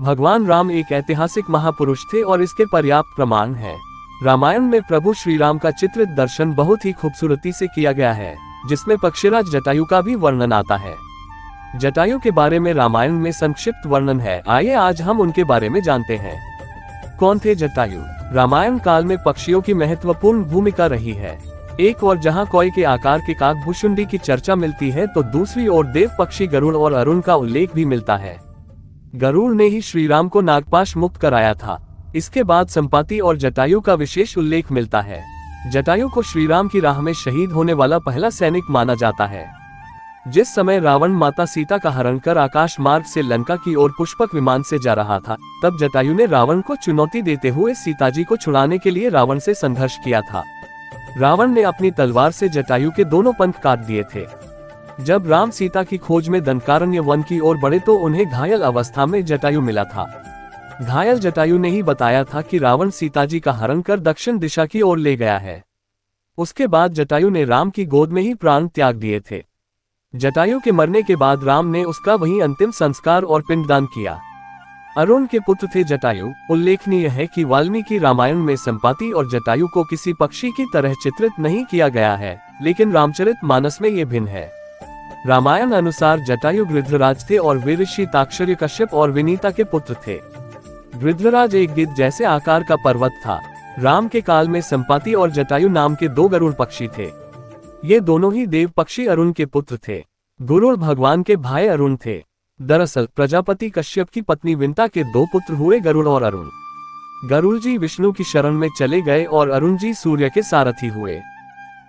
भगवान राम एक ऐतिहासिक महापुरुष थे और इसके पर्याप्त प्रमाण हैं। रामायण में प्रभु श्री राम का चित्रित दर्शन बहुत ही खूबसूरती से किया गया है, जिसमें पक्षीराज जटायु का भी वर्णन आता है। जटायु के बारे में रामायण में संक्षिप्त वर्णन है, आइए आज हम उनके बारे में जानते हैं। कौन थे जटायु? रामायण काल में पक्षियों की महत्वपूर्ण भूमिका रही है। एक और जहां कोई के आकार के काकभुशुंडी की चर्चा मिलती है, तो दूसरी ओर देव पक्षी गरुड़ और अरुण का उल्लेख भी मिलता है। गरुड़ ने ही श्री राम को नागपाश मुक्त कराया था। इसके बाद संपाति और जटायु का विशेष उल्लेख मिलता है। जटायु को श्री राम की राह में शहीद होने वाला पहला सैनिक माना जाता है। जिस समय रावण माता सीता का हरण कर आकाश मार्ग से लंका की ओर पुष्पक विमान से जा रहा था, तब जटायु ने रावण को चुनौती देते हुए सीताजी को छुड़ाने के लिए रावण से संघर्ष किया था। रावण ने अपनी तलवार से जटायु के दोनों पंख काट दिए थे। जब राम सीता की खोज में दंडकारण्य वन की ओर बढ़े तो उन्हें घायल अवस्था में जटायु मिला था। घायल जटायु ने ही बताया था कि रावण सीताजी का हरण कर दक्षिण दिशा की ओर ले गया है। उसके बाद जटायु ने राम की गोद में ही प्राण त्याग दिए थे। जटायु के मरने के बाद राम ने उसका वहीं अंतिम संस्कार और पिंडदान किया। अरुण के पुत्र थे जटायु। उल्लेखनीय है कि वाल्मीकि रामायण में संपाति और जटायु को किसी पक्षी की तरह चित्रित नहीं किया गया है, लेकिन रामचरितमानस में ये भिन्न है। रामायण अनुसार जटायु गृध्रराज थे और वे ऋषि ताक्षर्य कश्यप और विनीता के पुत्र थे। गृध्रराज एक गिद्ध जैसे आकार का पर्वत था। राम के काल में संपाति और जटायु नाम के दो गरुड़ पक्षी थे। ये दोनों ही देव पक्षी अरुण के पुत्र थे। गरुड़ भगवान के भाई अरुण थे। दरअसल प्रजापति कश्यप की पत्नी विंता के दो पुत्र हुए गरुड़ और अरुण। गरुड़ जी विष्णु की शरण में चले गए और अरुण जी सूर्य के सारथी हुए।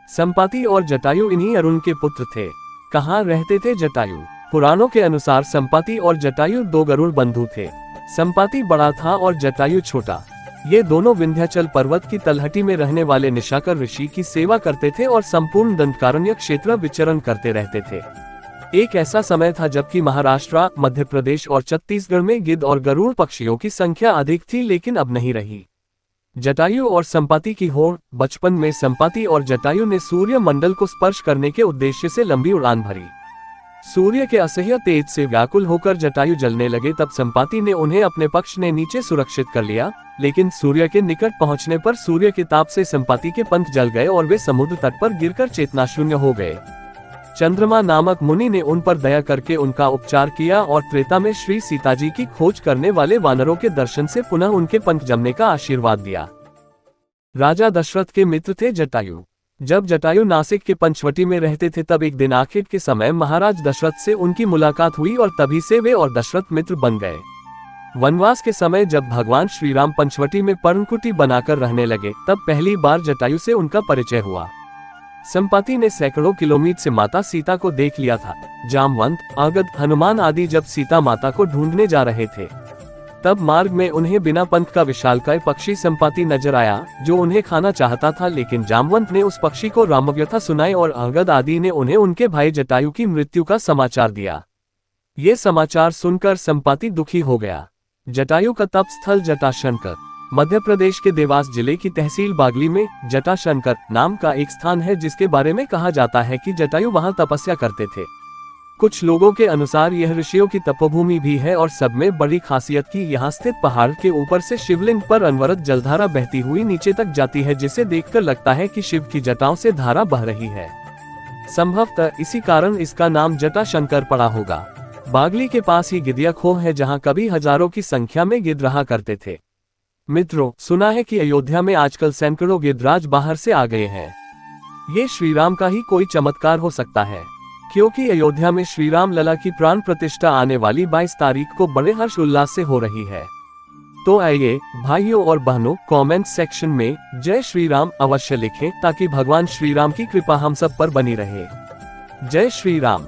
संपाति और जटायु इन्हीं अरुण के पुत्र थे। कहाँ रहते थे जटायु? पुराणों के अनुसार संपाति और जटायु दो गरुड़ बंधु थे। संपाति बड़ा था और जटायु छोटा। ये दोनों विंध्याचल पर्वत की तलहटी में रहने वाले निशाकर ऋषि की सेवा करते थे और संपूर्ण दंडकारण्य क्षेत्र विचरण करते रहते थे। एक ऐसा समय था जबकि महाराष्ट्र, मध्य प्रदेश और छत्तीसगढ़ में गिद्ध और गरुड़ पक्षियों की संख्या अधिक थी, लेकिन अब नहीं रही। जटायु और संपाति की होड़। बचपन में संपाति और जटायु ने सूर्य मंडल को स्पर्श करने के उद्देश्य से लंबी उड़ान भरी। सूर्य के असह्य तेज से व्याकुल होकर जटायु जलने लगे, तब संपाति ने उन्हें अपने पक्ष ने नीचे सुरक्षित कर लिया, लेकिन सूर्य के निकट पहुंचने पर सूर्य के ताप से संपाति के पंख जल गए और वे समुद्र तट पर गिरकर चेतनाशून्य हो गए। चंद्रमा नामक मुनि ने उन पर दया करके उनका उपचार किया और त्रेता में श्री सीताजी की खोज करने वाले वानरों के दर्शन से पुनः उनके पंख जमने का आशीर्वाद दिया। राजा दशरथ के मित्र थे जटायु। जब जटायु नासिक के पंचवटी में रहते थे, तब एक दिन आखिर के समय महाराज दशरथ से उनकी मुलाकात हुई और तभी से वे और दशरथ मित्र बन गए। वनवास के समय जब भगवान श्री राम पंचवटी में पर्णकुटी बनाकर रहने लगे, तब पहली बार जटायु से उनका परिचय हुआ। संपाति ने सैकड़ों किलोमीटर से माता सीता को देख लिया था। जामवंत, अंगद, हनुमान आदि जब सीता माता को ढूंढने जा रहे थे, तब मार्ग में उन्हें बिना पंख का विशालकाय पक्षी संपाति नजर आया, जो उन्हें खाना चाहता था, लेकिन जामवंत ने उस पक्षी को रामव्यथा सुनाई और अंगद आदि ने उन्हें उनके भाई जटायु की मृत्यु का समाचार दिया। ये समाचार सुनकर संपाति दुखी हो गया। जटायु का तप स्थल जटाशंकर मध्य प्रदेश के देवास जिले की तहसील बागली में जटाशंकर नाम का एक स्थान है, जिसके बारे में कहा जाता है कि जटायु वहां तपस्या करते थे। कुछ लोगों के अनुसार यह ऋषियों की तपोभूमि भी है और सब में बड़ी खासियत की यहाँ स्थित पहाड़ के ऊपर से शिवलिंग पर अनवरत जलधारा बहती हुई नीचे तक जाती है, जिसे देखकर लगता है कि शिव की जटाओं से धारा बह रही है। संभवतः इसी कारण इसका नाम जटाशंकर पड़ा होगा। बागली के पास ही गिदिया खोह है, जहाँ कभी हजारों की संख्या में गिद्ध रहा करते थे। मित्रों, सुना है कि अयोध्या में आजकल सैकड़ों गिद्धराज बाहर से आ गए हैं। ये श्रीराम का ही कोई चमत्कार हो सकता है, क्योंकि अयोध्या में श्री राम लला की प्राण प्रतिष्ठा आने वाली 22 तारीख को बड़े हर्ष उल्लास से हो रही है। तो आइए भाइयों और बहनों, कमेंट सेक्शन में जय श्री राम अवश्य लिखें, ताकि भगवान श्री राम की कृपा हम सब पर बनी रहे। जय श्री राम।